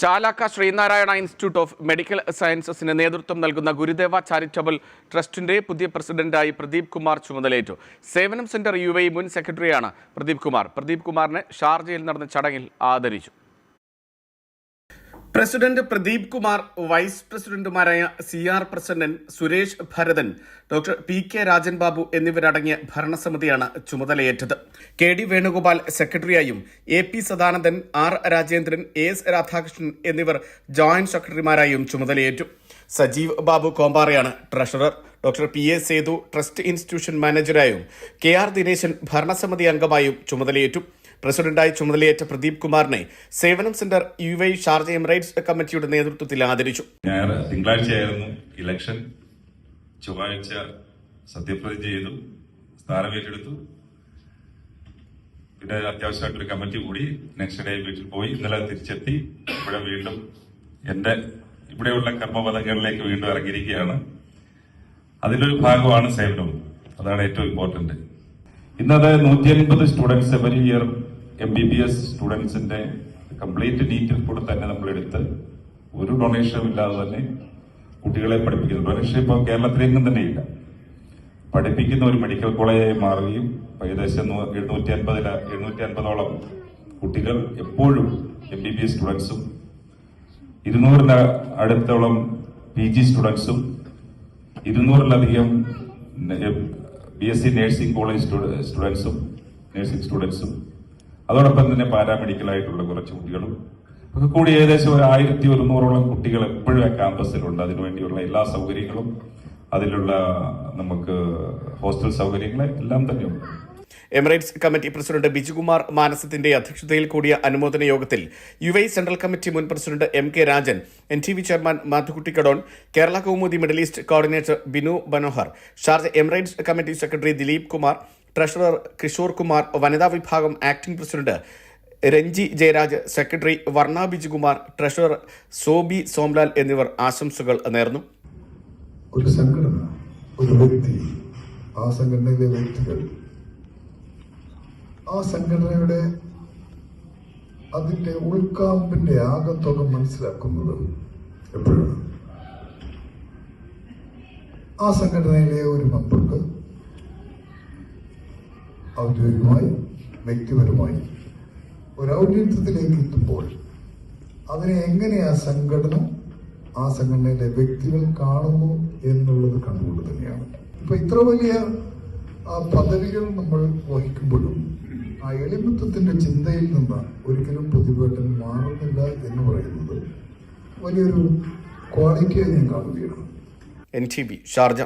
Chalakka Sreenarayana institute of medical സയൻസസിന് നേതൃത്വം നൽകുന്ന ഗുരുദേവ ചാരിറ്റബിൾ ട്രസ്റ്റിന്റെ പുതിയ പ്രസിഡന്റായി പ്രദീപ് കുമാർ ചുമതലയേറ്റു. സേവനം സെന്റർ UAE മുൻ സെക്രട്ടറിയാണ് പ്രദീപ് കുമാർ. പ്രദീപ് കുമാറിനെ ഷാർജയിൽ നടന്ന ചടങ്ങിൽ ആദരിച്ചു. പ്രസിഡന്റ് പ്രദീപ് കുമാർ, വൈസ് പ്രസിഡന്റുമാരായ CR president Suresh Bharathan, doctor PK Rajan Babu എന്നിവരടങ്ങിയ ഭരണസമിതിയാണ് ചുമതലയേറ്റത്. KD Venugopal സെക്രട്ടറിയായും AP Sadanandan, R Rajendran, AS Radhakrishnan എന്നിവർ ജോയിന്റ് സെക്രട്ടറിമാരായും ചുമതലയേറ്റു. സജീവ് ബാബു കോമ്പാറയാണ് treasurer. Doctor PA Sethu trust institution മാനേജരായും KR ദിനേശൻ ഭരണസമിതി അംഗമായും ചുമതലയേറ്റു. പ്രസിഡന്റായി ചുമതലയേറ്റ പ്രദീപ് കുമാറിനെ സേവനം സെന്റർ UAE ഷാർജ എമിറേറ്റ്സ് കമ്മിറ്റിയുടെ നേതൃത്വത്തിൽ ആദരിച്ചു. തിങ്കളാഴ്ചയായിരുന്നു ഇലക്ഷൻ. ചൊവ്വാഴ്ച സത്യപ്രതിജ്ഞ ചെയ്തു, സ്ഥാനമേറ്റെടുത്തു. പിന്നെ അത്യാവശ്യമായിട്ടൊരു കമ്മിറ്റി കൂടി. നെക്സ്റ്റ് ഡേ വീട്ടിൽ പോയി. ഇന്നലെ തിരിച്ചെത്തി ഇവിടെ വീണ്ടും ഇവിടെയുള്ള കർമ്മപദങ്ങളിലേക്ക് വീണ്ടും ഇറങ്ങിയിരിക്കുകയാണ്. അതിലൊരു ഭാഗമാണ് സേവനവും. അതാണ് ഏറ്റവും ഇമ്പോർട്ടന്റ്. ഇന്നത് 150 സ്റ്റുഡൻസ് എവരി ഇയർ MBBS സ്റ്റുഡൻസിന്റെ കംപ്ലീറ്റ് നീറ്റിൽ കൂടെ തന്നെ നമ്മളെടുത്ത് ഒരു ഡൊണേഷനും ഇല്ലാതെ തന്നെ കുട്ടികളെ പഠിപ്പിക്കുന്നു. ഡൊണേഷൻ ഇപ്പോൾ കേരളത്തിലെങ്ങും തന്നെ ഇല്ല. പഠിപ്പിക്കുന്ന ഒരു മെഡിക്കൽ കോളേജായി മാറുകയും ഏകദേശം 750ഓളം കുട്ടികൾ എപ്പോഴും MBBS സ്റ്റുഡൻസും 200 അടുത്തോളം PG സ്റ്റുഡൻസും 200-ലധികം BSc നഴ്സിംഗ് കോളേജ് സ്റ്റുഡൻസും നഴ്സിംഗ് സ്റ്റുഡൻസും അതോടൊപ്പം തന്നെ പാരാമെഡിക്കൽ ആയിട്ടുള്ള കുറച്ച് കുട്ടികളും ഒക്കെ കൂടി ഏകദേശം 1100ഓളം കുട്ടികൾ എപ്പോഴും ആ ക്യാമ്പസിലുണ്ട്. അതിനുവേണ്ടിയുള്ള എല്ലാ സൗകര്യങ്ങളും, അതിലുള്ള നമുക്ക് ഹോസ്റ്റൽ സൗകര്യങ്ങൾ എല്ലാം തന്നെയുണ്ട്. എമിറേറ്റ്സ് കമ്മിറ്റി പ്രസിഡന്റ് ബിജുകുമാർ മാനസത്തിന്റെ അധ്യക്ഷതയിൽ കൂടിയ അനുമോദന യോഗത്തിൽ UAE സെൻട്രൽ കമ്മിറ്റി മുൻ president MK Rajan, NTV chairman Mathukutty Kadon, Kerala Kaumudi middle east coordinator Binu Manohar, Sharjah emirates committee secretary Dileep Kumar, treasurer Kishore Kumar, വനിതാ വിഭാഗം acting president Renji Jayaraj, secretary Varna Bijukumar, treasurer Sobi സോംലാൽ എന്നിവർ ആശംസകൾ നേർന്നു. ഒരു സംഘടന, ഒരു വ്യക്തി, ആ സംഘടനയിലെ വ്യക്തികൾ, ആ സംഘടനയുടെ അതിന്റെ ഉൾക്കാമ്പിന്റെ ആകത്തുക മനസ്സിലാക്കുന്നത് എപ്പോഴാണ്? ആ സംഘടനയിലെ ഒരു മെമ്പർക്ക് ഔദ്യോഗികമായി വ്യക്തിപരമായി ഒരു ഔദ്യോഗികത്തിലേക്ക് എത്തുമ്പോൾ അതിനെ എങ്ങനെ ആ സംഘടനയിലെ വ്യക്തികൾ കാണുന്നു എന്നുള്ളത് കണ്ടുകൊണ്ട് തന്നെയാണ്. ഇപ്പൊ ഇത്ര വലിയ പദവികൾ നമ്മൾ വഹിക്കുമ്പോഴും ആ എളിമത്വത്തിന്റെ ചിന്തയിൽ നിന്ന് ഒരിക്കലും പ്രതിഭട്ടൻ മാറുന്നില്ല എന്ന് പറയുന്നത് വലിയൊരു ക്വാളിറ്റിയായി ഞാൻ കാണുകയാണ്. NTV Sharjah.